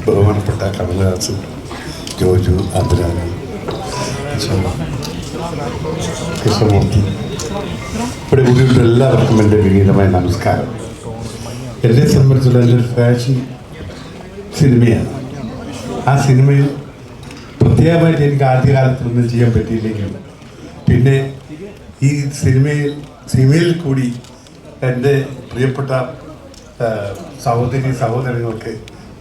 ബഹുമാനപ്പെട്ട കമലഹാസൻ, ജോജു, അബ്ദുലാമി, കൃഷ്ണമൂർത്തി, ഇവിടെ കൂടിയുള്ള എല്ലാവർക്കും എൻ്റെ വിനീതമായ നമസ്കാരം. എന്നെ സംബന്ധിച്ചുള്ള എൻ്റെ ഫാഷൻ സിനിമയാണ്. ആ സിനിമയിൽ പ്രത്യേകമായിട്ട് എനിക്ക് ആദ്യകാലത്തൊന്നും ചെയ്യാൻ പറ്റിയില്ലെങ്കിലും പിന്നെ ഈ സിനിമയിൽ കൂടി എൻ്റെ പ്രിയപ്പെട്ട സഹോദരങ്ങൾക്ക്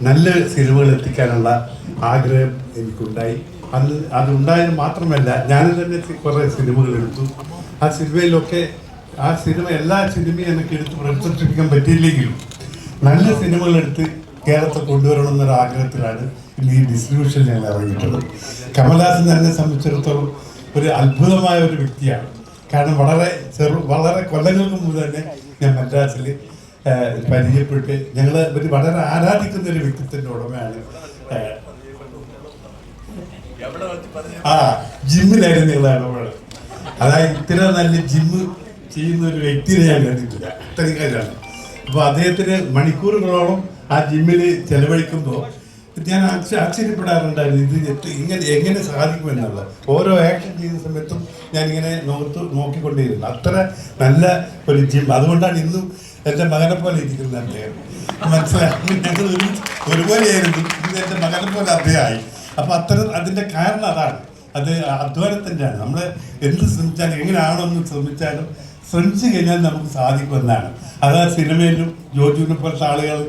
നല്ല സിനിമകൾ എത്തിക്കാനുള്ള ആഗ്രഹം എനിക്കുണ്ടായി. അന്ന് അതുണ്ടായത് മാത്രമല്ല, ഞാൻ തന്നെ കുറേ സിനിമകൾ എടുത്തു. ആ സിനിമയിലൊക്കെ എല്ലാ സിനിമയും എനിക്ക് എടുത്ത് പ്രദർശിപ്പിക്കാൻ പറ്റിയില്ലെങ്കിലും നല്ല സിനിമകളെടുത്ത് കേരളത്തെ കൊണ്ടുവരണമെന്നൊരു ആഗ്രഹത്തിലാണ് ഈ ഡിസ്ട്രിബ്യൂഷൻ ഞങ്ങൾ ഇറങ്ങിയിട്ടുള്ളത്. കമലഹാസൻ എന്നെ സംബന്ധിച്ചിടത്തോളം ഒരു അത്ഭുതമായ ഒരു വ്യക്തിയാണ്. കാരണം വളരെ കൊല്ലങ്ങൾക്ക് മുമ്പ് തന്നെ ഞാൻ മദ്രാസിൽ പരിചയപ്പെട്ട് ഞങ്ങൾ വളരെ ആരാധിക്കുന്ന ഒരു വ്യക്തിത്വത്തിൻ്റെ ഉടമയാണ്. ജിമ്മിലായിരുന്നു ഞങ്ങൾ ഇടപെടൽ. അതായത് ഇത്ര നല്ല ജിമ്മ് ചെയ്യുന്ന ഒരു വ്യക്തിയെ ഞാൻ കണ്ടിട്ടില്ല. അത്രയും കാര്യമാണ്. അപ്പോൾ അദ്ദേഹത്തിന് മണിക്കൂറുകളോളം ആ ജിമ്മിൽ ചെലവഴിക്കുമ്പോൾ ഞാൻ ആശ്ചര്യപ്പെടാറുണ്ടായിരുന്നു, ഇത് എങ്ങനെ സാധിക്കുമെന്നുള്ള. ഓരോ ആക്ഷൻ ചെയ്യുന്ന സമയത്തും ഞാനിങ്ങനെ നോക്കിക്കൊണ്ടേയിരുന്നു. അത്ര നല്ല ഒരു ജിം. അതുകൊണ്ടാണ് ഇന്നും എൻ്റെ മകനെ പോലെ ഇരിക്കുന്നത് അദ്ദേഹം. മനസ്സിലാക്കി ഞങ്ങൾ ഒരുപോലെയായിരുന്നു. ഇന്ന് എൻ്റെ മകനെ പോലെ അദ്ദേഹമായി. അപ്പോൾ അതിൻ്റെ കാരണം അതാണ്, അത് അധ്വാനത്തിൻ്റെയാണ്. നമ്മൾ എന്ത് ശ്രമിച്ചാലും എങ്ങനെയാണെന്ന് ശ്രമിച്ചു കഴിഞ്ഞാൽ നമുക്ക് സാധിക്കുമെന്നാണ്. അത് സിനിമയിലും ജോജുവിനെ പോലത്തെ ആളുകൾ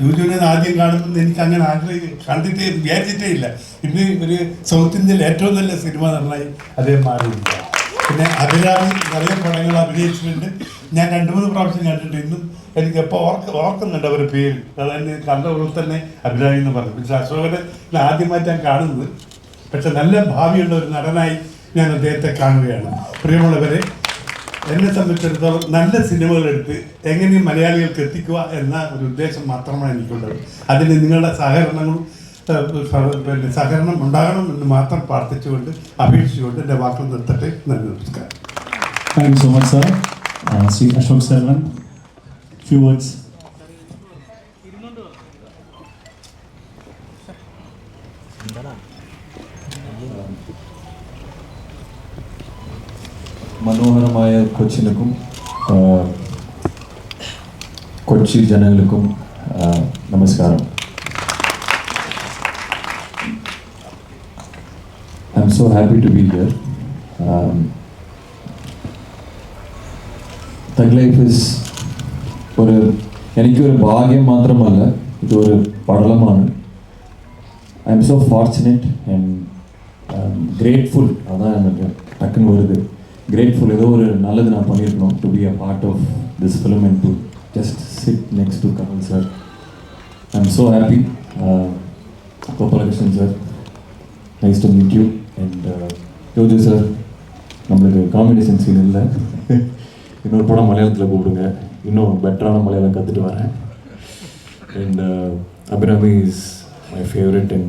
ജോജുവിനെ ആദ്യം കാണുമ്പോൾ എനിക്ക് അങ്ങനെ വിചാരിച്ചിട്ടേ ഇല്ല. ഇന്ന് ഒരു സൗത്ത് ഇന്ത്യയിൽ ഏറ്റവും നല്ല സിനിമ നന്നായി അദ്ദേഹം മാറിയിരിക്കുക. പിന്നെ അഭിരാമി நிறைய പടങ്ങൾ അഭിനയിച്ചിട്ടുണ്ട്. ഞാൻ 2-3 പ്രാവശ്യം കണ്ടിട്ട് ഇന്നും എനിക്ക് എപ്പോൾ ഓർക്കുന്നുണ്ട് അവരുടെ പേര്. അതായത് കണ്ട ഉള്ളിൽ തന്നെ അഭിരാമി എന്ന് പറഞ്ഞു. പക്ഷേ അശോകനെ ആദ്യമായിട്ട് ഞാൻ കാണുന്നത്. പക്ഷെ നല്ല ഭാവിയുള്ള ഒരു നടനായി ഞാൻ അദ്ദേഹത്തെ കാണുകയാണ്. പ്രിയമുള്ളവരെ, എന്നെ സംബന്ധിച്ചിടത്തോളം നല്ല സിനിമകളെടുത്ത് എങ്ങനെയും മലയാളികൾക്ക് എത്തിക്കുക എന്ന ഒരു ഉദ്ദേശം മാത്രമാണ് എനിക്കുള്ളത്. അതിന് നിങ്ങളുടെ സഹകരണം ഉണ്ടാകണം എന്ന് മാത്രം പ്രാർത്ഥിച്ചുകൊണ്ട് അപേക്ഷിച്ചുകൊണ്ട് എൻ്റെ വാക്കുകൾ നിർത്തട്ടെ. നന്ദി, നമസ്കാരം. Thank you so much sir. Shri Ashok Selvan, few words. മനോഹരമായ കൊച്ചിനും കൊച്ചി ജനങ്ങൾക്കും നമസ്കാരം. I'm so happy to be here. Thug Life is എനിക്കൊരു ഭാഗ്യം മാത്രമല്ല, ഇതൊരു പഠനമാണ്. I am so fortunate and grateful. അതാണ് എനിക്ക് ടക്കുന്ന് വരുത്. Grateful. ഏതോ ഒരു നല്ലത് ഞാൻ பண்ணியிருக்கணும் to be a part of this film and to just sit next to Kamal sir. I am so happy. Gopalakrishnan sir, nice to meet you. And Joju sir, நம்மளுக்கு combination scene இல்லை. இன்னொரு படம் மலையாளத்தில் கூப்பிடுங்க, இன்னும் பெட்டரான மலையாளம் கற்றுட்டு வரேன். And Abhinami is my favorite and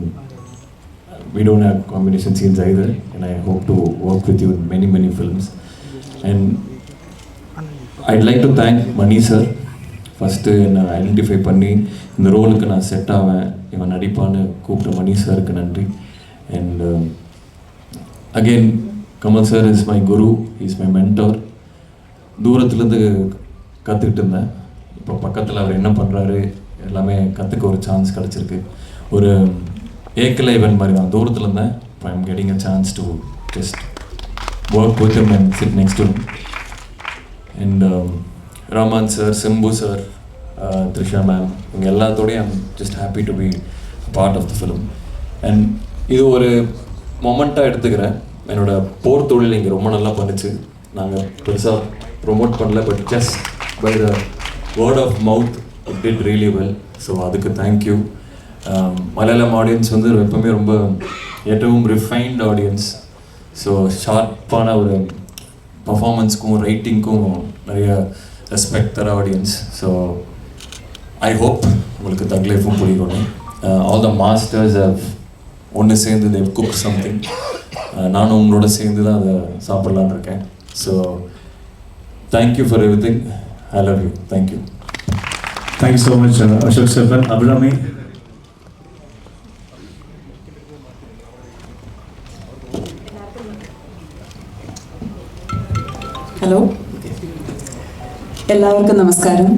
we don't have combination scenes either, and I hope to work with you in many films. And I'd like to thank Mani sir. First என்னை ஐடென்டிஃபை பண்ணி இந்த ரோலுக்கு நான் set ஆவேன், இவன் நடிப்பான்னு கூப்பிட்ட மணி சாருக்கு நன்றி. And again, Kamal sir is my guru, he is my mentor. தூரத்துலேருந்து கற்றுக்கிட்டு இருந்தேன். இப்போ பக்கத்தில் அவர் என்ன பண்ணுறாரு எல்லாமே கற்றுக்க ஒரு சான்ஸ் கிடச்சிருக்கு. ஒரு ஏக்கலை இவன் மாதிரி தான் தூரத்தில் இருந்தேன். இப்போ I'm getting a chance to just work with him and sit next to him. And Raman sir, Simbu sir, Trisha ma'am, இவங்க எல்லாத்தோடையும் I'm just happy to be part of the film. And இது ஒரு மொமெண்ட்டாக எடுத்துக்கிறேன். என்னோடய போர் தொழில் இங்கே ரொம்ப நல்லா பண்ணிச்சு. நாங்கள் பெருசாக ப்ரொமோட் பண்ணல, but just by the word of mouth it did really well. So அதுக்கு தேங்க்யூ. மலையாளம் ஆடியன்ஸ் வந்து எப்பவுமே ரொம்ப ஏற்றவும் ரிஃபைன்ட் ஆடியன்ஸ். ஸோ ஷார்ப்பான ஒரு பர்ஃபார்மன்ஸ்க்கும் ரைட்டிங்க்கும் நிறைய ரெஸ்பெக்ட் தர ஆடியன்ஸ். ஸோ ஐ ஹோப் உங்களுக்கு தக் லைஃபும் பிடிக்கணும். ஆல் த மாஸ்டர்ஸ் ஹவ் ஒன்று சேர்ந்து தேவ் குக் சம்திங். நானும் உங்களோட சேர்ந்து தான் அதை சாப்பிட்லான்னு இருக்கேன். So thank you for every thing. I love you. Thank you. Thank you so much, Ashok Selvan. Abhinami. Hello, എല്ലാവർക്കും നമസ്കാരം.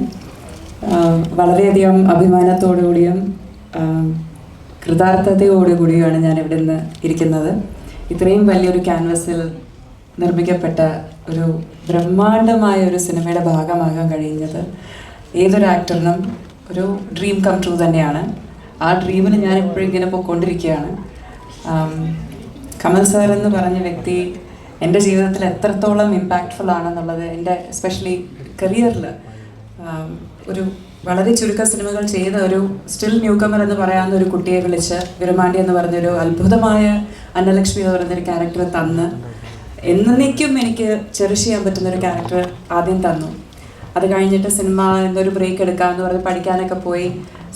വളരെയധികം അഭിമാനത്തോടുകൂടിയും കൃതാർത്ഥതയോടുകൂടിയുമാണ് ഞാൻ ഇവിടെ നിന്ന് ഇരിക്കുന്നത്. ഇത്രയും വലിയൊരു ക്യാൻവസിൽ നിർമ്മിക്കപ്പെട്ട ഒരു ബ്രഹ്മാണ്ഡമായ ഒരു സിനിമയുടെ ഭാഗമാകാൻ കഴിയുന്നത് ഏതൊരു ആക്ടറിനും ഒരു ഡ്രീം കം ട്രൂ തന്നെയാണ്. ആ ഡ്രീമിന് ഞാൻ എപ്പോഴും ഇങ്ങനെ പോയിക്കൊണ്ടിരിക്കുകയാണ്. കമൽ സാർ എന്ന് പറഞ്ഞ വ്യക്തി എൻ്റെ ജീവിതത്തിൽ എത്രത്തോളം ഇമ്പാക്റ്റ്ഫുൾ ആണെന്നുള്ളത്, എൻ്റെ എസ്പെഷ്യലി കരിയറിൽ ഒരു വളരെ ചുരുക്ക സിനിമകൾ ചെയ്ത ഒരു സ്റ്റിൽ ന്യൂ കമർ എന്ന് പറയാവുന്ന ഒരു കുട്ടിയെ വിളിച്ച് വിരുമാണ്ടി എന്ന് പറഞ്ഞൊരു അത്ഭുതമായ അന്നലക്ഷ്മി എന്ന് പറയുന്നൊരു ക്യാരക്ടർ തന്ന് എന്നേക്കും എനിക്ക് ചെറിഷ് ചെയ്യാൻ പറ്റുന്നൊരു ക്യാരക്ടർ ആദ്യം തന്നു. അത് കഴിഞ്ഞിട്ട് സിനിമ എന്നൊരു ബ്രേക്ക് എടുക്കാമെന്ന് പറഞ്ഞ് പഠിക്കാനൊക്കെ പോയി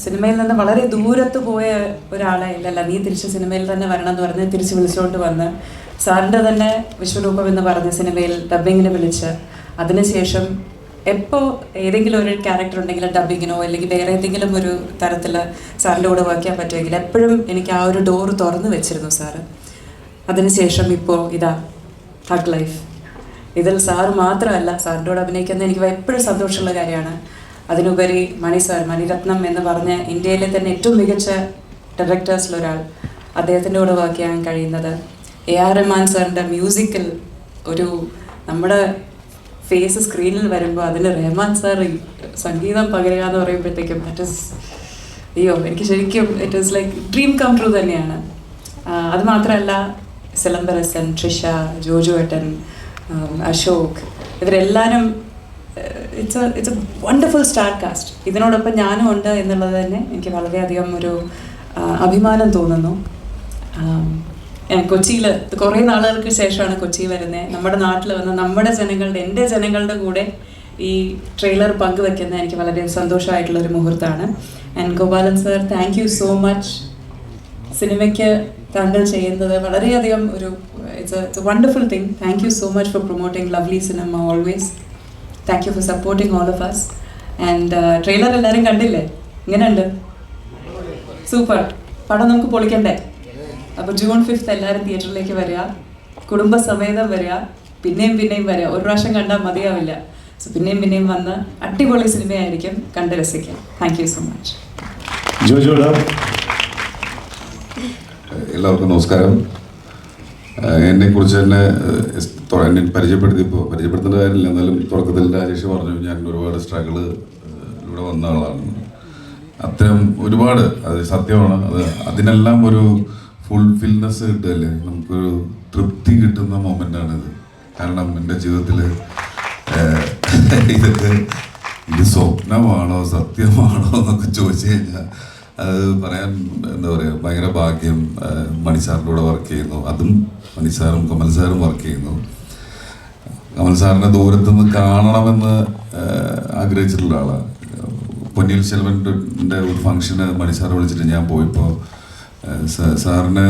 സിനിമയിൽ നിന്ന് വളരെ ദൂരത്ത് പോയ ഒരാളെ ഇല്ലല്ല നീ തിരിച്ച് സിനിമയിൽ തന്നെ വരണം എന്ന് പറഞ്ഞ് തിരിച്ച് വിളിച്ചുകൊണ്ട് വന്ന് സാറിൻ്റെ തന്നെ വിശ്വരൂപം എന്ന് പറഞ്ഞ സിനിമയിൽ ഡബ്ബിങ്ങിന് വിളിച്ച് അതിനുശേഷം എപ്പോൾ ഏതെങ്കിലും ഒരു ക്യാരക്ടർ ഉണ്ടെങ്കിൽ ഡബ്ബിങ്ങിനോ അല്ലെങ്കിൽ വേറെ ഏതെങ്കിലും ഒരു തരത്തിൽ സാറിൻ്റെ കൂടെ വർക്ക് ചെയ്യാൻ പറ്റുമെങ്കിൽ എപ്പോഴും എനിക്ക് ആ ഒരു ഡോറ് തുറന്നു വെച്ചിരുന്നു സാറ്. അതിനുശേഷം ഇപ്പോൾ ഇതാ തഗ് ലൈഫ്. ഇതിൽ സാറ് മാത്രമല്ല, സാറിൻ്റെ കൂടെ അഭിനയിക്കുന്നത് എനിക്ക് എപ്പോഴും സന്തോഷമുള്ള കാര്യമാണ്. അതിനുപരി മണിരത്നം എന്ന് പറഞ്ഞ ഇന്ത്യയിലെ തന്നെ ഏറ്റവും മികച്ച ഡയറക്ടേഴ്സിലൊരാൾ, അദ്ദേഹത്തിൻ്റെ കൂടെ വർക്ക് ചെയ്യാൻ കഴിയുന്നത്, AR റഹ്മാൻ സാറിൻ്റെ മ്യൂസിക്കൽ ഒരു നമ്മുടെ ഫേസ് സ്ക്രീനിൽ വരുമ്പോൾ അതിന് റഹ്മാൻ സാർ സംഗീതം പകരുക എന്ന് പറയുമ്പോഴത്തേക്കും എനിക്ക് ശരിക്കും it is like dream come true തന്നെയാണ്. അതുമാത്രമല്ല സിലംബരസൻ, ട്രിഷ, ജോജു ഏട്ടൻ, അശോക്, ഇവരെല്ലാവരും it's a wonderful star cast. ഇതിനോടൊപ്പം ഞാനും ഉണ്ട് എന്നുള്ളത് തന്നെ എനിക്ക് വളരെയധികം ഒരു അഭിമാനം തോന്നുന്നു. കൊച്ചിയിൽ കുറേ നാളുകൾക്ക് ശേഷമാണ് കൊച്ചി വരുന്നത്. നമ്മുടെ നാട്ടിൽ വന്ന് നമ്മുടെ എൻ്റെ ജനങ്ങളുടെ കൂടെ ഈ ട്രെയിലർ പങ്കുവെക്കുന്നത് എനിക്ക് വളരെ സന്തോഷമായിട്ടുള്ളൊരു മുഹൂർത്തമാണ്. And Gopalan sir, thank you so much. സിനിമയ്ക്ക് താങ്കൾ ചെയ്യുന്നത് വളരെയധികം ഒരു it's a wonderful thing. Thank you so much for promoting lovely cinema always. Thank you for supporting all of us. And trailer എല്ലാവരും കണ്ടില്ലേ? ഇങ്ങനെയുണ്ട്, സൂപ്പർ പടം. നമുക്ക് പൊളിക്കണ്ടേ? അപ്പോൾ June 5 എല്ലാവരും തിയേറ്ററിലേക്ക് വരിക, കുടുംബസമേതം വരിക, പിന്നെയും വരിക. ഒരു പ്രാവശ്യം കണ്ടാൽ മതിയാവില്ല. സോ പിന്നെയും വന്ന് അടിപൊളി സിനിമയായിരിക്കും, കണ്ട് രസിക്കാം. Thank you so much. എല്ലാവർക്കും നമസ്കാരം. എന്നെക്കുറിച്ച് തന്നെ എന്നെ പരിചയപ്പെടുത്തേണ്ട കാര്യമില്ല. എന്നാലും തുടക്കത്തിൽ രാജേഷ് പറഞ്ഞു ഞാൻ ഒരുപാട് സ്ട്രഗിളിലൂടെ വന്ന ആളാണ്. അത്തരം ഒരുപാട്, അത് സത്യമാണ്. അതിനെല്ലാം ഒരു ഫുൾഫിൽനെസ് കിട്ടുകയല്ലേ, നമുക്കൊരു തൃപ്തി കിട്ടുന്ന മൊമെൻ്റാണിത്. കാരണം എൻ്റെ ജീവിതത്തിൽ ഇത് സ്വപ്നമാണോ സത്യമാണോ എന്നൊക്കെ ചോദിച്ചു കഴിഞ്ഞാൽ അത് പറയാൻ എന്താ പറയുക, ഭയങ്കര ഭാഗ്യം. മണിസാറിൻ്റെ കൂടെ വർക്ക് ചെയ്യുന്നു, അതും മണിസാറും കമൽ സാറും വർക്ക് ചെയ്യുന്നു. കമൽ സാറിനെ ദൂരത്തുനിന്ന് കാണണമെന്ന് ആഗ്രഹിച്ചിട്ടുള്ള ആളാണ്. പൊന്നിയിൽ സെൽവൻ്റെ ഒരു ഫംഗ്ഷന് മണിസാർ വിളിച്ചിട്ട് ഞാൻ പോയപ്പോൾ സാറിനെ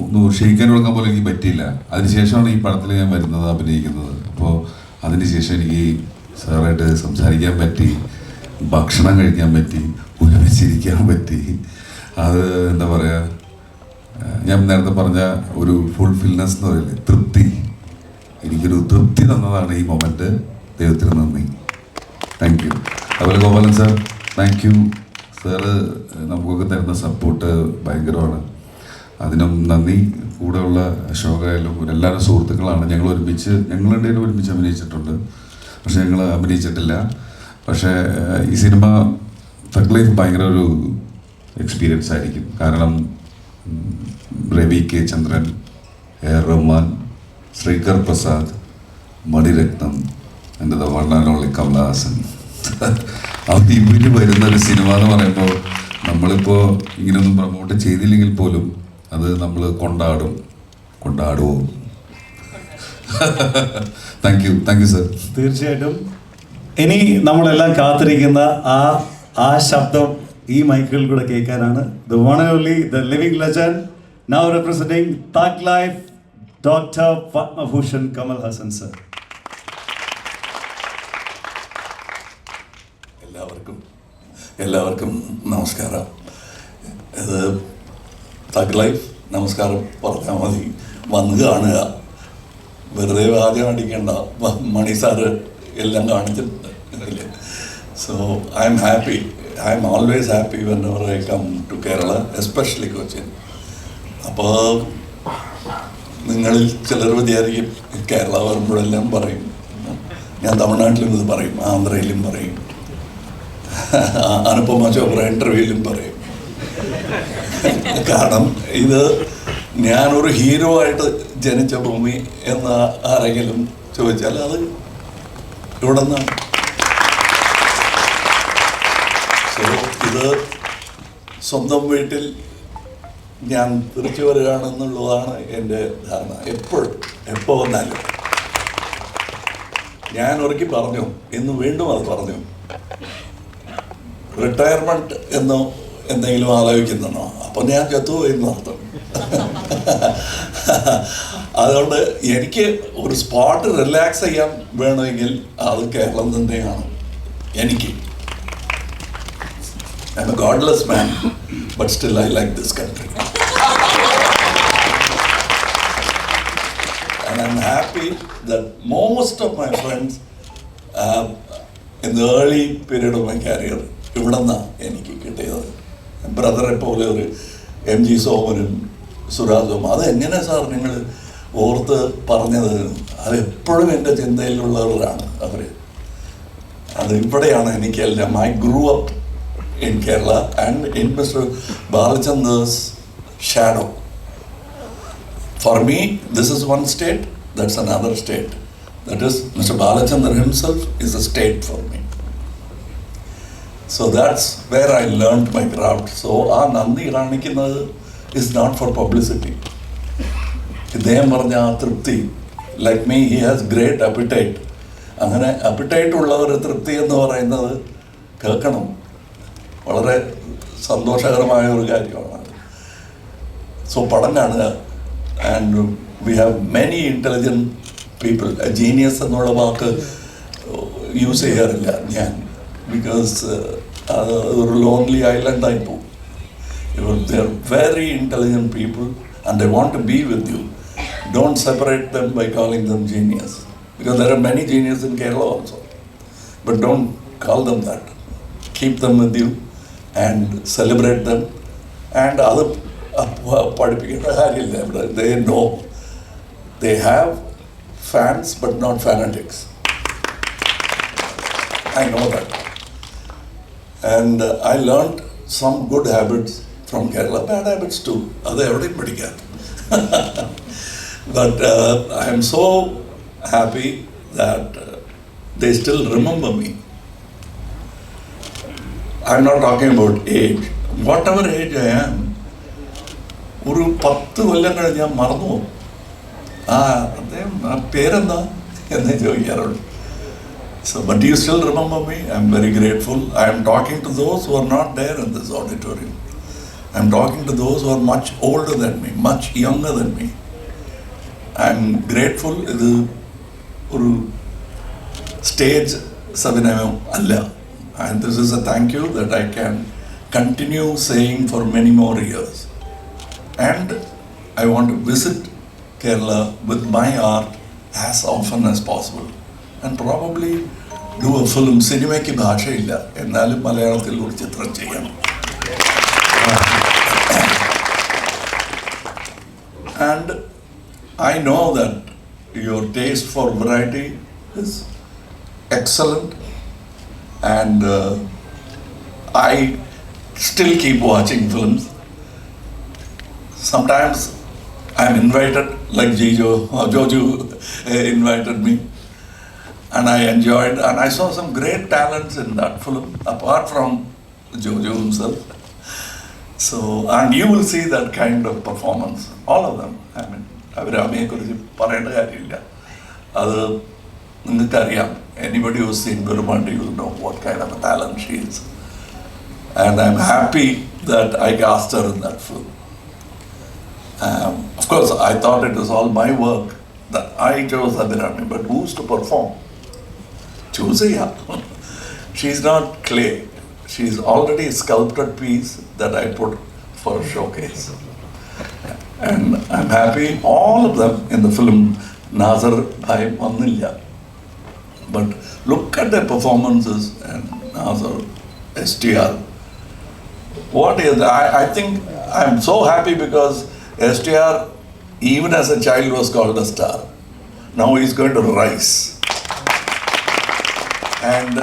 ഒന്ന് ക്ഷയിക്കാൻ കൊടുക്കാൻ പോലും എനിക്ക് പറ്റിയില്ല. അതിനുശേഷമാണ് ഈ പടത്തിൽ ഞാൻ വരുന്നത്, അഭിനയിക്കുന്നത്. അപ്പോൾ അതിനുശേഷം എനിക്ക് സാറായിട്ട് സംസാരിക്കാൻ പറ്റി, ഭക്ഷണം കഴിക്കാൻ പറ്റി, ഒരുമിച്ചിരിക്കാൻ പറ്റി. അത് എന്താ പറയുക, ഞാൻ നേരത്തെ പറഞ്ഞ ഒരു ഫുൾഫിൽനെസ് എന്ന് പറയില്ലേ, തൃപ്തി. എനിക്കൊരു തൃപ്തി തന്നതാണ് ഈ മൊമെൻറ്റ്. ദൈവത്തിന് നന്ദി. Thank you. അതുപോലെ Gopalan sir, thank you. Sir നമുക്കൊക്കെ തരുന്ന സപ്പോർട്ട് ഭയങ്കരമാണ്. അതിനും നന്ദി. കൂടെയുള്ള അശോകായാലും എല്ലാവരും സുഹൃത്തുക്കളാണ്. ഞങ്ങളുടെ ഒരുമിച്ച് അഭിനയിച്ചിട്ടുണ്ട്, പക്ഷെ ഞങ്ങൾ അഭിനയിച്ചിട്ടില്ല. പക്ഷേ ഈ സിനിമ തഗ് ലൈഫ് ഭയങ്കര ഒരു എക്സ്പീരിയൻസ് ആയിരിക്കും. കാരണം രവി കെ ചന്ദ്രൻ, AR റഹ്മാൻ, ശ്രീകർ പ്രസാദ്, മണിരത്നം, എൻ്റെ the one and only Kamal Haasan, അത് ഇവര് വരുന്നൊരു സിനിമ എന്ന് പറയുമ്പോൾ നമ്മളിപ്പോൾ ഇങ്ങനെയൊന്നും പ്രൊമോട്ട് ചെയ്തില്ലെങ്കിൽ പോലും അത് നമ്മൾ കൊണ്ടാടുമോ? Thank you sir. തീർച്ചയായിട്ടും ഇനി നമ്മളെല്ലാം കാത്തിരിക്കുന്ന ആ ശബ്ദം ഈ മൈക്കുകളിൽ കൂടെ കേൾക്കാനാണ്. The one and only, the living legend, now representing thug life, doctor Padmabhushan Kamal Haasan sir. എല്ലാവർക്കും നമസ്കാരം. ഇത് തഗ് ലൈഫ് നമസ്കാരം പറഞ്ഞാൽ മതി. വന്ന് കാണുക, വെറുതെ വാചകം അടിക്കേണ്ട, മണി സാറ് എല്ലാം കാണിച്ചിട്ടുണ്ട്. So I am happy, I M always happy whenever I come to Kerala, especially Cochin. അപ്പോൾ നിങ്ങളിൽ ചിലർ വിചാരിക്കും കേരള വരുമ്പോഴെല്ലാം പറയും, ഞാൻ തമിഴ്നാട്ടിലും ഇത് പറയും, ആന്ധ്രയിലും പറയും, അനുപമ ചോപ്ര ഇൻ്റർവ്യൂവിലും പറയും. കാരണം ഇത് ഞാനൊരു ഹീറോ ആയിട്ട് ജനിച്ച ഭൂമി എന്ന് ആരെങ്കിലും ചോദിച്ചാൽ അത് ഇവിടെ നിന്നാണ്. സോ ഇത് സ്വന്തം വീട്ടിൽ ഞാൻ തിരിച്ചു വരികയാണെന്നുള്ളതാണ് എൻ്റെ ധാരണ. എപ്പോൾ വന്നാലും ഞാൻ ഒരിക്കൽ പറഞ്ഞു, ഇന്ന് വീണ്ടും അത് പറഞ്ഞു, റിട്ടയർമെൻറ്റ് എന്നോ എന്തെങ്കിലും ആലോചിക്കുന്നുണ്ടോ? അപ്പം ഞാൻ ചത്തുപോയി എന്നർത്ഥം. അതുകൊണ്ട് എനിക്ക് ഒരു സ്പോട്ട് റിലാക്സ് ചെയ്യാൻ വേണമെങ്കിൽ അത് കേരളം തന്നെയാണ് എനിക്ക്. I'm a godless man, but still I like this country. And I'm happy that most of my friends in the early period of my career, ഇവിടെ നിന്നാണ് എനിക്ക് കിട്ടിയത്. ബ്രദറെ പോലെ ഒരു MG സോമനും സുരാജും, അത് എങ്ങനെ സാർ നിങ്ങൾ ഓർത്ത് പറഞ്ഞത്? അത് എപ്പോഴും എൻ്റെ ചിന്തയിലുള്ളവരാണ് അവർ. അത് ഇവിടെയാണ് എനിക്കെല്ലാം. I grew up in Kerala and in Mr. Balachandra's shadow. For me, this is one state, that's another state. That is, Mr. Balachandra himself is a state for me. So that's where I learned my craft. So our Nandi Ranikinath is not for publicity. ഇദ്ദേഹം പറഞ്ഞ ആ തൃപ്തി, like me, he has great appetite. അങ്ങനെ appetite ഉള്ള ഒരു തൃപ്തി എന്ന് പറയുന്നത് കേൾക്കണം, വളരെ സന്തോഷകരമായ ഒരു കാര്യമാണ്. സോ പടം കാണുക. And we have many intelligent people. Genius എന്നുള്ള വാക്ക് യൂസ് ചെയ്യാറില്ല ഞാൻ, ബിക്കോസ് അത് ഒരു ലോൺലി ഐലൻഡായി പോകും. They are very intelligent people and they want to be with you. Don't separate them by calling them genius, because there are many geniuses in Kerala also, but don't call them that. Keep them with you and celebrate them. And other പഠിപ്പിക്കേണ്ട കാര്യമില്ല. They know they have fans but not fanatics. I know that. And I learned some good habits from Kerala, bad habits too. അത് എവിടെയും പഠിക്കാം. But I am so happy that they still remember me. I'm not talking about age. Whatever age I am, ഒരു 10 കൊല്ലം കഴിഞ്ഞ് ഞാൻ മറന്നു പോകും. അദ്ദേഹം പേരെന്താ എന്നേ ചോദിക്കാറുള്ളൂ. So, but you still remember me. I'm very grateful. I am talking to those who are not there in this auditorium. I'm talking to those who are much older than me, much younger than me. I'm grateful. ഇത് ഒരു stage അഭിനയം അല്ല. And this is a thank you that I can continue saying for many more years. And I want to visit Kerala with my art as often as possible. And probably do a film. സിനിമയ്ക്ക് ഭാഷയില്ല, എന്നാലും മലയാളത്തിൽ ഒരു ചിത്രം ചെയ്യണം. And I know that your taste for variety is excellent, and I still keep watching films. Sometimes I'm invited, like Joju invited me, and I enjoyed, and I saw some great talents in that film, apart from Joju himself. So, and you will see that kind of performance, all of them. I mean, അവരമ്മയെക്കുറിച്ച് പറയേണ്ട കാര്യമില്ല, അത് നിങ്ങൾക്കറിയാം. Anybody who's seen Gurumandi will know what kind of a talent she is. And I'm happy that I cast her in that film. Of course, I thought it was all my work, that I chose Abhirami, but who's to perform? Choose her. She's not clay. She's already a sculpted piece that I put for a showcase. Yeah. And I'm happy all of them in the film. Nazar Bhai Manilla. But look at the performances and Nazar, STR. What is, I think I'm so happy because STR, even as a child, was called a star. Now he's going to rise. And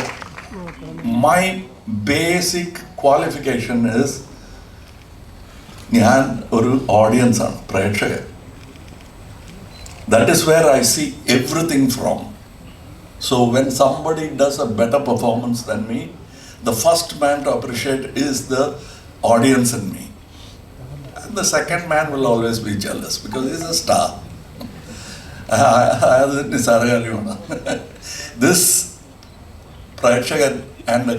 my basic qualification is ഞാൻ ഒരു audience ആണ്, പ്രേക്ഷകൻ. That is where I see everything from. So when somebody does a better performance than me, the first man to appreciate is the audience in me. And the second man will always be jealous because he's a star. This Prakshakan and the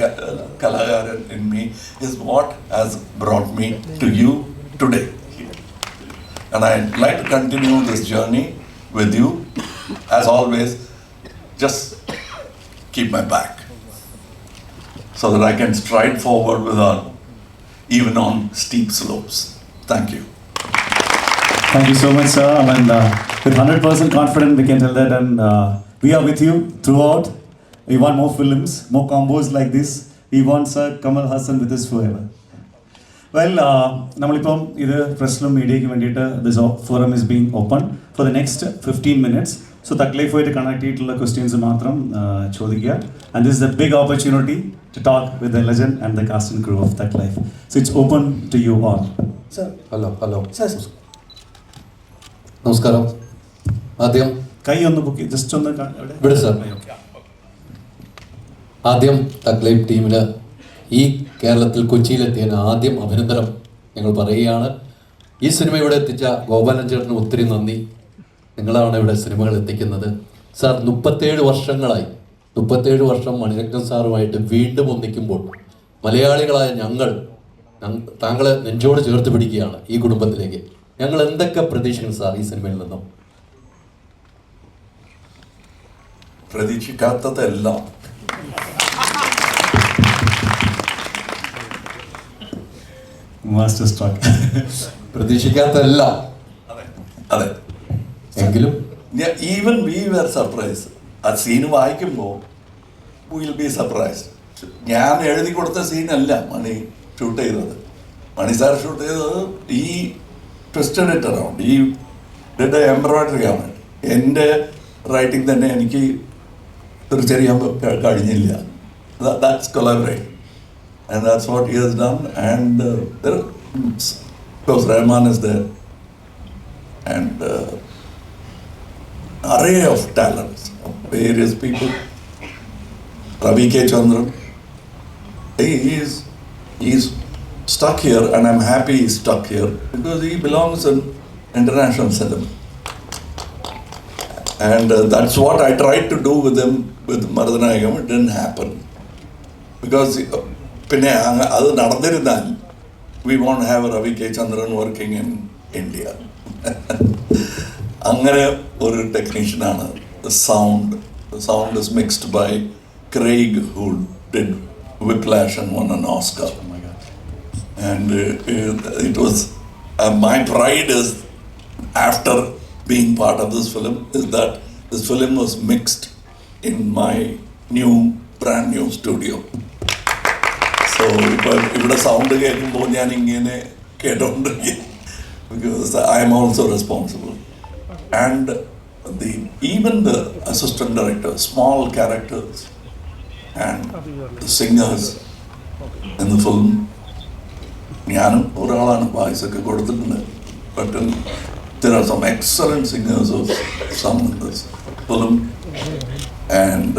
Kalagaran in me is what has brought me to you today. And I'd like to continue this journey with you. As always, just keep my back so that I can stride forward without even on steep slopes. Thank you. Thank you so much, sir. I mean, with 100% confidence, we can tell that, and we are with you throughout. We want more films, more combos like this. We want Sir Kamal Haasan with us forever. Well, നമ്മളിപ്പം ഇത് പ്രസിലും മീഡിയയ്ക്ക് വേണ്ടിയിട്ട് this forum is being open for the next 15 minutes. So thug ലൈഫുമായിട്ട് connect ചെയ്തിട്ടുള്ള questions മാത്രം ചോദിക്കുക. And this is a big opportunity to talk with the legend and the cast and crew of thug life. So it's open to you all. Sir hello sir നമസ്കാരം. ആദ്യം കൈ ഒന്ന് പൊക്കി just ഒന്ന് ഇവിടെ സർ. ആദ്യം തക് ലൈഫ് ടീമിന് ഈ കേരളത്തിൽ കൊച്ചിയിലെത്തിയതിന് ആദ്യം അഭിനന്ദനം ഞങ്ങൾ പറയുകയാണ്. ഈ സിനിമ ഇവിടെ എത്തിച്ച ഗോപാലൻ ചേട്ടന് ഒത്തിരി നന്ദി. നിങ്ങളാണ് ഇവിടെ സിനിമകൾ എത്തിക്കുന്നത്. സാർ 37 വർഷങ്ങളായി, 37 വർഷം മണിരത്നം സാറുമായിട്ട് വീണ്ടും ഒന്നിക്കുമ്പോൾ മലയാളികളായ ഞങ്ങൾ താങ്കളെ നെഞ്ചോട് ചേർത്ത് പിടിക്കുകയാണ് ഈ കുടുംബത്തിലേക്ക്. ഞങ്ങൾ എന്തൊക്കെ പ്രതീക്ഷിക്കുന്നു സാർ ഈ സിനിമയിൽ നിന്നും? പ്രതീക്ഷിക്കാത്തതെല്ലാം. Master stroke. പ്രതീക്ഷിക്കാത്തതെല്ലാം. അതെ. എങ്കിലും ഈവൻ വി വെർ സർപ്രൈസ്. ആ സീൻ വായിക്കുമ്പോൾ വിൽ ബി സർപ്രൈസ്. ഞാൻ എഴുതി കൊടുത്ത സീനല്ല മണി ഷൂട്ട് ചെയ്തത്. മണി സാർ ഷൂട്ട് ചെയ്തത് ഈ ട്വിസ്റ്റഡ് ഇറ്റ് അറൗണ്ട്, ഈ എംബ്രോയിഡറി ആണ്. എൻ്റെ റൈറ്റിംഗ് തന്നെ എനിക്ക് തിരിച്ചറിയാൻ കഴിഞ്ഞില്ല. That's collaborate. And that's what he has done. And there, of course, Rahman is there, and array of talents, of various people. Ravi K. Chandran, he's stuck here, and I'm happy he's stuck here because he belongs in international cinema. And that's what I tried to do with him with Marudanayagam. It didn't happen because. പിന്നെ അത് നടന്നിരുന്നാൽ we won't have Ravi K Chandran working in India. അങ്ങനെ ഒരു ടെക്നീഷ്യനാണ്. Sound is mixed by Craig who did Whiplash and won an Oscar. And it was my pride is after being part of this film is that this film was mixed in my brand new studio. So ഇവിടെ sound കേൾക്കുമ്പോൾ ഞാൻ ഇങ്ങനെ കേട്ടോണ്ടിരിക്കും because I am also responsible. And even the assistant director, small characters and the singers in the film, ഞാനും ഒരാളാണ് voice ഒക്കെ കൊടുത്തിട്ടുണ്ട്. But there are some excellent singers of some in this film. And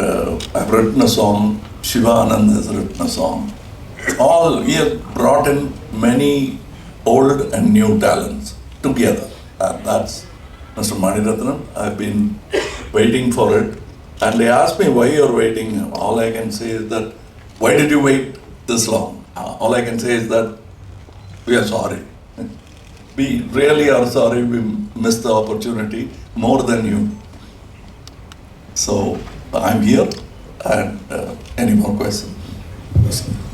I've written a song, Shivanand has written a song. We have brought in many old and new talents together. And that's Mr. Maniratnam. I've been waiting for it. And they asked me why you're waiting. All I can say is that, why did you wait this long? All I can say is that we are sorry. We really are sorry we missed the opportunity more than you. So I'm here. And any more questions?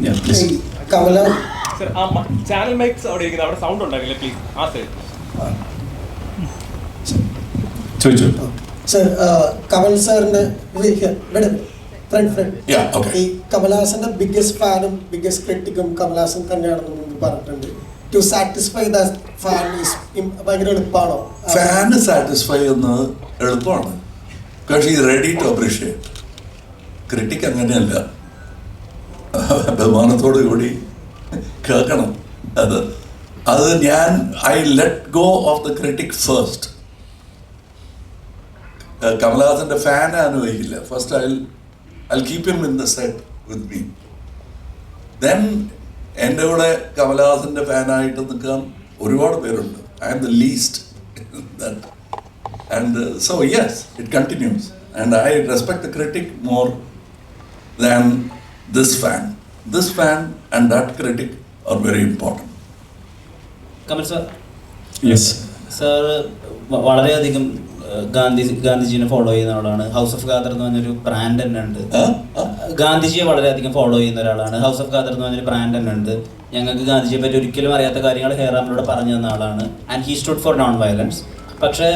Yeah, please. Kamala sir, ആ channel mics അവിടെ ഇരിക്കുന്നത്, അവിടെ sound ഉണ്ടാക്കില്ല please. ആ side ചോദിച്ചു. Sir, Kamal സാറിന്റെ front Yeah, okay. ഈ കമൽഹാസന്റെ biggest ഫാനും ബിഗ്ഗസ്റ്റ് ക്രിട്ടിക്കും കമൽഹാസൻ തന്നെയാണെന്ന് മുമ്പ് പറഞ്ഞിട്ടുണ്ട്. ടു സാറ്റിസ്ഫൈ ദ ഫാൻ ഭയങ്കര എളുപ്പമാണോ? ഫാന് സാറ്റിസ്ഫൈ ചെയ്യുന്നത് എളുപ്പമാണ്, പക്ഷേ ഈ റെഡി ടു അപ്രീഷിയേറ്റ്. ക്രിട്ടിക് അങ്ങനെയല്ല, ബഹുമാനത്തോടു കൂടി കേൾക്കണം. അത് ഞാൻ I let go of the critic first. കമൽഹാസന്റെ ഫാൻ അനുഭവിക്കില്ല. First I'll keep him in the set with me. Then എൻ്റെ കൂടെ കമൽഹാസന്റെ ഫാനായിട്ട് നിൽക്കാൻ ഒരുപാട് പേരുണ്ട്. I am the least in that. And so yes, it continues. And I respect the critic more than this fan. This fan and that critic are very important. Kamal sir, yes sir വളരെയധികം ഗാന്ധിജിനെ follow ചെയ്യുന്ന ആളാണ്. House of Khader എന്ന് പറഞ്ഞൊരു brand തന്നെ ഉണ്ട്. ഗാന്ധിജിയെ വളരെയധികം follow ചെയ്യുന്ന ഒരാളാണ്. ഹൗസ് ഓഫ് ഖാദർ എന്ന് പറഞ്ഞൊരു ബ്രാൻഡ് തന്നെ ഉണ്ട്. ഞങ്ങൾക്ക് ഗാന്ധിജിയെ പറ്റി ഒരിക്കലും അറിയാത്ത കാര്യങ്ങൾ ഹേറാമിലൂടെ പറഞ്ഞു തന്ന ആളാണ്. And he stood four non violence. പക്ഷേ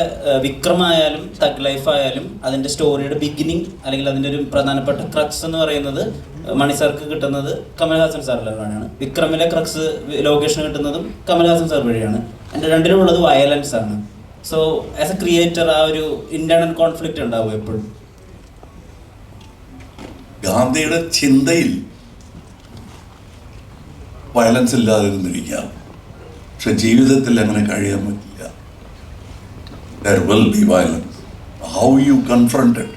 വിക്രമായാലും തഗ് ലൈഫ് ആയാലും അതിൻ്റെ സ്റ്റോറിയുടെ ബിഗിനിങ് അല്ലെങ്കിൽ അതിൻ്റെ ഒരു പ്രധാനപ്പെട്ട ക്രക്സ് എന്ന് പറയുന്നത് മണി സാർക്ക് കിട്ടുന്നത് കമൽഹാസൻ സാറിലാണ്. വിക്രമിലെ ക്രക്സ് ലോകേഷിന് കിട്ടുന്നതും കമൽഹാസൻ സാർ വഴിയാണ്. എൻ്റെ രണ്ടിലുള്ളത് വയലൻസ് ആണ്. സോ ആസ് എ ക്രിയേറ്റർ ആ ഒരു ഇന്റേണൽ കോൺഫ്ലിക്റ്റ് ഉണ്ടാവും എപ്പോഴും. ഗാന്ധിയുടെ ചിന്തയിൽ വയലൻസ് ഇല്ലാതിരുന്നിരിക്കാം, പക്ഷെ ജീവിതത്തിൽ അങ്ങനെ കഴിയാൻ പറ്റില്ല. There will be violence. How you confront it,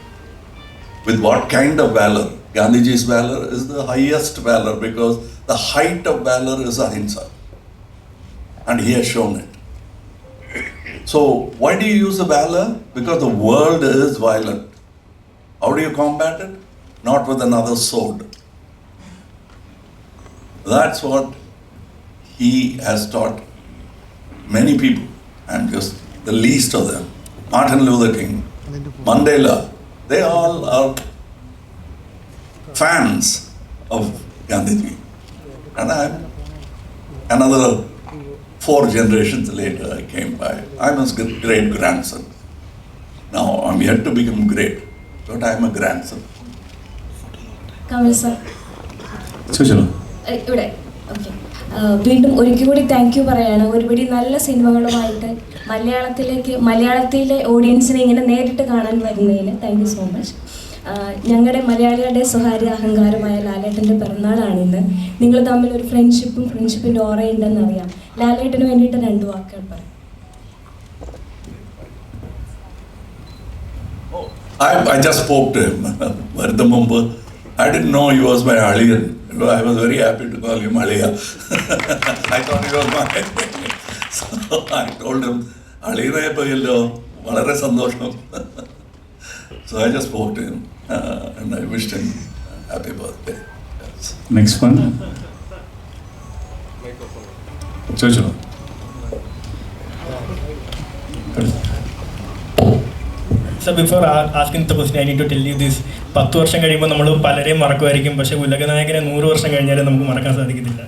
with what kind of valor? Gandhiji's valor is the highest valor because the height of valor is ahimsa, and he has shown it. So why do you use the valor? Because the world is violent. How do you combat it? Not with another sword. That's what he has taught many people, and just the least of them. Martin Luther King, Mandela, they all are fans of Gandhiji. And I'm another 4 generations later I came by. I'm his great grandson. Now I'm yet to become great, but I'm a grandson. Kamal sir ചോദിച്ചോ. ഇവിടെ okay, വീണ്ടും ഒരിക്കൽ കൂടി thank you പറയാണ്. ഒരുപടി നല്ല സിനിമകളുമായിട്ട് മലയാളത്തിലെ ഓഡിയൻസിനെ ഇങ്ങനെ നേരിട്ട് കാണാൻ വരുന്നതിന് താങ്ക് യു സോ മച്ച്. ഞങ്ങളുടെ മലയാളികളുടെ സ്വകാര്യ അഹങ്കാരമായ ലാലേട്ടൻ്റെ പിറന്നാളാണിന്ന്. നിങ്ങൾ തമ്മിൽ ഒരു ഫ്രണ്ട്ഷിപ്പിൻ്റെ ഓറയുണ്ടെന്ന് അറിയാം. ലാലേട്ടന് വേണ്ടിയിട്ട് 2 വാക്കുകൾ പറയാം. I just spoke to him at the Mumbai. I didn't know he was my Aliyan. I was very happy to call him Aliya. I thought he was my so I told him, Aliyanaye payallo, valare sandosham. So I just spoke to him and I wished him happy birthday. Yes. Next one ചോദിച്ചോ. So before asking the question, I need to tell you this. 10 വർഷം കഴിയുമ്പോൾ നമ്മൾ പലരെയും മറക്കുമായിരിക്കും, പക്ഷേ ഉലകനായകനെ 100 വർഷം കഴിഞ്ഞാലും നമുക്ക് മറക്കാൻ സാധിക്കത്തില്ല.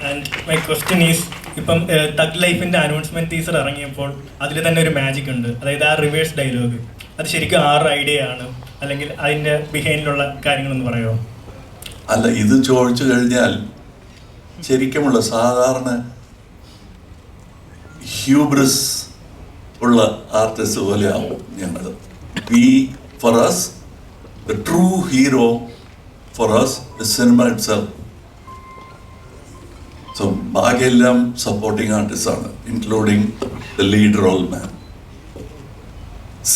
ആൻഡ് മൈ ക്വസ്റ്റ്യൻ ഈസ്, ഇപ്പം തഗ് ലൈഫിൻ്റെ അനൗൺസ്മെൻറ്റ് ടീസർ ഇറങ്ങിയപ്പോൾ അതിൽ തന്നെ ഒരു മാജിക് ഉണ്ട്. അതായത് ആ റിവേഴ്സ് ഡയലോഗ്, അത് ശരിക്കും ആരുടെ ഐഡിയ ആണ്, അല്ലെങ്കിൽ അതിൻ്റെ ബിഹൈൻഡിലുള്ള കാര്യങ്ങളൊന്ന് പറയുമോ? അല്ല, ഇത് ചോദിച്ചു കഴിഞ്ഞാൽ ശരിക്കുമുള്ള സാധാരണ ഹ്യൂബ്രിസ് ഉള്ള ആർട്ടിസ്റ്റ് പോലെ ആവും ഞങ്ങൾ. For us, the true hero for us is cinema itself. So ബാക്കിയെല്ലാം സപ്പോർട്ടിങ് ആർട്ടിസ്റ്റ് ആണ്, including the lead role man.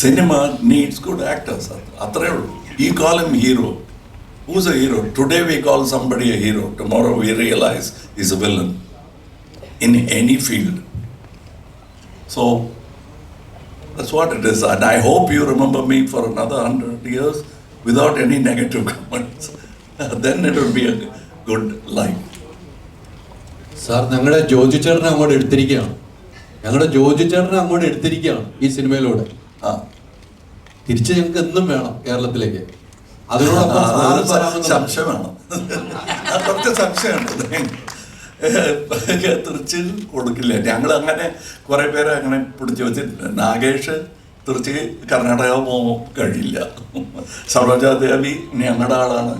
Cinema needs good actors. അത്രേ ഉള്ളൂ. You call him hero. Who's a hero? Today we call somebody a hero. Tomorrow we realize he's a villain in any field. So that's what it is. And I hope you remember me for another 100 years without any negative comments. Then it will be a good life. Sir, ഞങ്ങളുടെ ജോജു ചേട്ടനെ അങ്ങോട്ട് എടുത്തിരിക്കുകയാണ് ഈ സിനിമയിലൂടെ. തിരിച്ച് ഞങ്ങൾക്ക് എന്നും വേണം കേരളത്തിലേക്ക്. സംശയമാണ്, കുറച്ച് സംശയമുണ്ട്. തിരിച്ച് കൊടുക്കില്ല. ഞങ്ങൾ അങ്ങനെ കുറെ പേരെ അങ്ങനെ പിടിച്ചു വെച്ചിട്ടുണ്ട്. നാഗേഷ് തിരുച്ചി കർണാടക പോകാൻ കഴിയില്ല. സരോജാദേവി ഞങ്ങളുടെ ആളാണ്.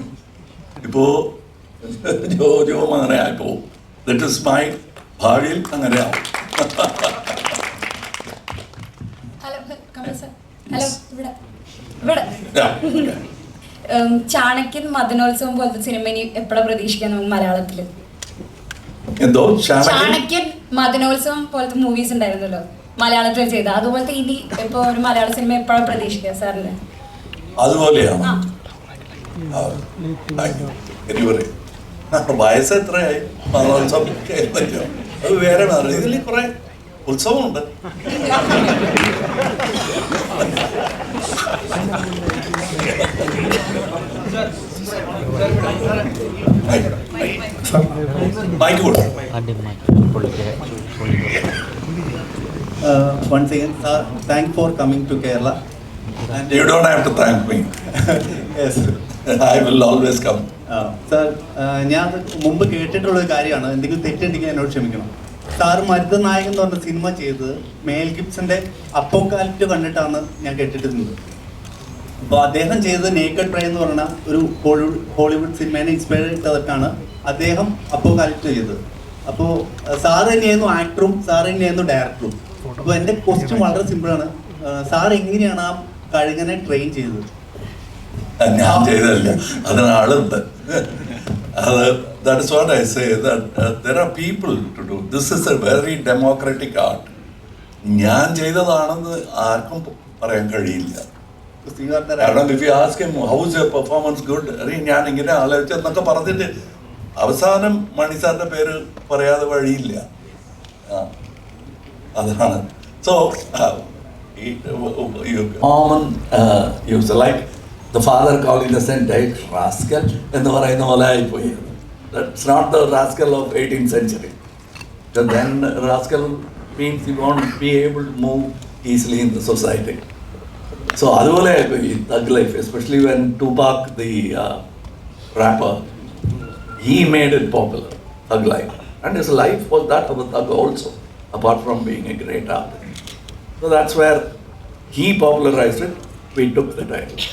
ഇപ്പോൾ ജോജോ അങ്ങനെ ആയിപ്പോവും. ദറ്റ് ഇസ് മൈ ഭാവിയിൽ അങ്ങനെ ആവും. ഹലോ, ചാണക്യൻ മദനോത്സവം പോലത്തെ സിനിമ ഇനി എപ്പോഴാണ് പ്രതീക്ഷിക്കാൻ നമുക്ക് മലയാളത്തില്? എന്തോ ചാണക്യൻ മദനോത്സവം പോലത്തെ മൂവീസ് ഉണ്ടായിരുന്നല്ലോ മലയാളത്തിൽ ചെയ്ത, അതുപോലത്തെ ഇനി ഇപ്പൊ ഒരു മലയാള സിനിമ എപ്പോഴാണ് പ്രതീക്ഷിക്കുക സാറിന്? അതുപോലെയാണ്. വയസ്സ് എത്രയായി? മദനോത്സവം അത് വേറെ ഇതിൽ കുറെ ഉത്സവമുണ്ട്. Once again, sir, thank for coming to Kerala. And you don't have to thank me. Yes. I will always come. Sir, ഞാൻ മുമ്പ് കേട്ടിട്ടുള്ളൊരു കാര്യമാണ്. എന്തെങ്കിലും തെറ്റുണ്ടെങ്കിൽ എന്നോട് ക്ഷമിക്കണം. സാർ മരുതനായകൻ എന്ന് പറഞ്ഞ സിനിമ ചെയ്തത് മേൽ ഗിബ്സന്റെ അപ്പോക്കാലിപ്റ്റ് കണ്ടിട്ടാണ് ഞാൻ കേട്ടിട്ടുള്ളത്. അപ്പോൾ അദ്ദേഹം ചെയ്തത് നേക്കഡ് പ്രൈ എന്ന് പറഞ്ഞ ഒരു ഹോളിവുഡ് സിനിമേനെ ഇൻസ്പയർ ചെയ്തിട്ടാണ് അദ്ദേഹം അപ്പോക്കാലിപ്റ്റ് ചെയ്തത്. അപ്പോൾ സാർ തന്നെയായിരുന്നു ആക്ടറും സാർ തന്നെയായിരുന്നു ഡയറക്ടറും. അപ്പോൾ എൻ്റെ ക്വസ്റ്റ്യൻ വളരെ സിമ്പിളാണ്. സാർ എങ്ങനെയാണ് ആ കഴുകനെ ട്രെയിൻ ചെയ്തത്? ഞാൻ ചെയ്തല്ല, അതിനാളുണ്ട്. That is what I say, that there are people to do. This is a very democratic art. ഞാൻ ചെയ്തതാണെന്ന് ആർക്കും പറയാൻ കഴിയില്ല. കാരണം if you ask him how is your performance good, ഞാൻ ഇങ്ങനെ ആലോചിച്ചെന്നൊക്കെ പറഞ്ഞിട്ട് അവസാനം മണിസാറിന്റെ പേര് പറയാതെ വഴിയില്ല. അതാണ്. So common use like the father calling the son rascal എന്ന് പറയുന്ന പോലെ ആയിപ്പോയി. That's not the rascal of 18th century. So then rascal means you won't be able to move easily in the society. So അതുപോലെ ആയിപ്പോയി Thug Life, especially when Tupac the rapper, he made it popular, Thug Life, and his life was that of a thug also, apart from being a great artist. So that's where he popularized it. We took the title.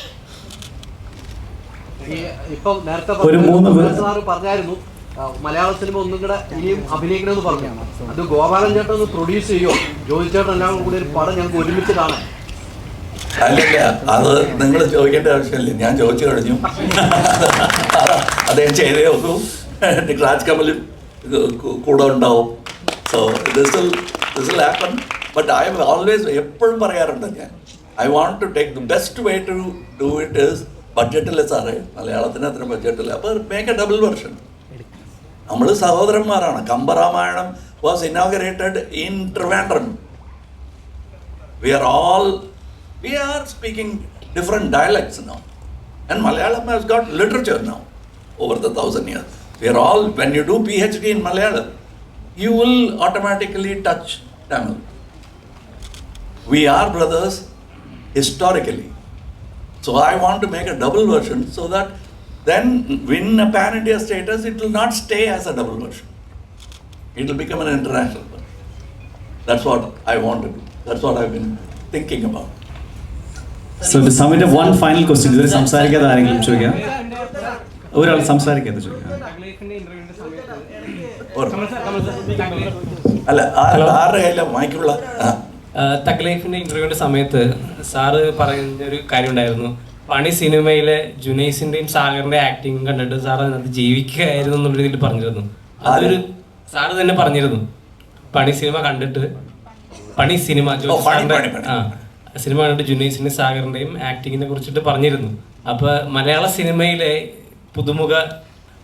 ഇപ്പം നേരത്തെ പറഞ്ഞായിരുന്നു മലയാള cinema ഒന്നും കൂടെ ഇനിയും അഭിനയിക്കണമെന്ന് പറഞ്ഞു. അത് ഗോപാലൻ ചേട്ടൻ ഒന്ന് പ്രൊഡ്യൂസ് ചെയ്യോ? ജോയി ചേട്ടൻ എല്ലാം കൂടി ഒരു പടം ഞങ്ങൾക്ക് ഒരുമിച്ച് കാണാം. അല്ലല്ല, അത് നിങ്ങൾ ചോദിക്കേണ്ട ആവശ്യമില്ല, ഞാൻ ചോദിച്ചു കഴിഞ്ഞു. അദ്ദേഹം ചെയ്തേ ഒന്നു. രാജ് കമലും കൂടെ ഉണ്ടാവും. So this will happen. But I always എപ്പോഴും പറയാറുണ്ട് ഞാൻ, I want to take the best way to do it is ബഡ്ജറ്റില്ല സാറേ, മലയാളത്തിന് അത്ര ബഡ്ജറ്റില്ല. അപ്പോൾ മേക്ക് എ ഡബിൾ വെർഷൻ. നമ്മൾ സഹോദരന്മാരാണ്. Kambaramayanam was inaugurated in Trivandrum. We are speaking different dialects now, and Malayalam has got literature now over the 1,000 years. We are all, when you do PhD in Malayalam, you will automatically touch Tamil. We are brothers historically. So I want to make a double version so that then win a pan-India status, it will not stay as a double version. It will become an international version. That's what I want to do. That's what I've been thinking about. So to submit one final question, ഇതിൽ സംസാരിക്കാതെ ആരെങ്കിലും ചോദിക്കാം? ഒരാൾ സംസാരിക്കാതെ ചോദിക്കാം. അല്ല, ആരുടെ കയ്യില മൈക്കുള്ള? Thug ലൈഫിന്റെ ഇന്റർവ്യൂവിന്റെ സമയത്ത് സാറ് പറയുന്ന ഒരു കാര്യം ഉണ്ടായിരുന്നു. പണി സിനിമയിലെ ജുനൈസിന്റെയും സാഗറിന്റെ ആക്ടിങ് കണ്ടിട്ട് സാർ അതിനകത്ത് ജീവിക്കുകയായിരുന്നു എന്നുള്ള രീതിയിൽ പറഞ്ഞിരുന്നു. അതൊരു സാറ് തന്നെ പറഞ്ഞിരുന്നു. പണി സിനിമ കണ്ടിട്ട് സിനിമ കണ്ടിട്ട് ജുനൈസിന്റെയും സാഗറിന്റെയും ആക്ടിങ്ങിനെ കുറിച്ചിട്ട് പറഞ്ഞിരുന്നു. അപ്പൊ മലയാള സിനിമയിലെ പുതുമുഖ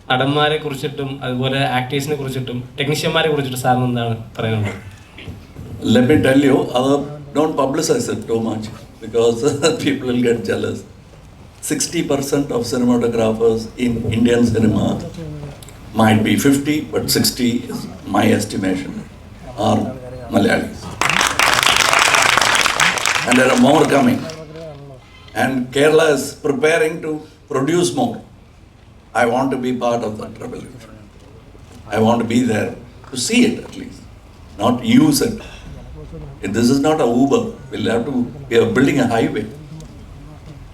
നടന്മാരെ കുറിച്ചിട്ടും അതുപോലെ ആക്ടേഴ്സിനെ കുറിച്ചിട്ടും ടെക്നീഷ്യന്മാരെ കുറിച്ചിട്ടും സാറിന് എന്താണ് പറയാനുള്ളത്? Let me tell you, don't publicize it too much because people will get jealous. 60% of cinematographers in Indian cinema, might be 50, but 60 is my estimation, are Malayalis. And there are more coming. And Kerala is preparing to produce more. I want to be part of that revolution. I want to be there to see it at least, not use it. This is not a Uber. We are building a highway.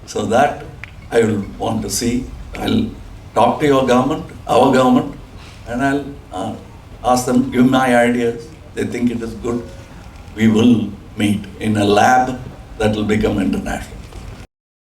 So that I will want to see. I'll talk to your government, our government, and I'll ask them, give my ideas. They think it is good. We will meet in a lab that will become international.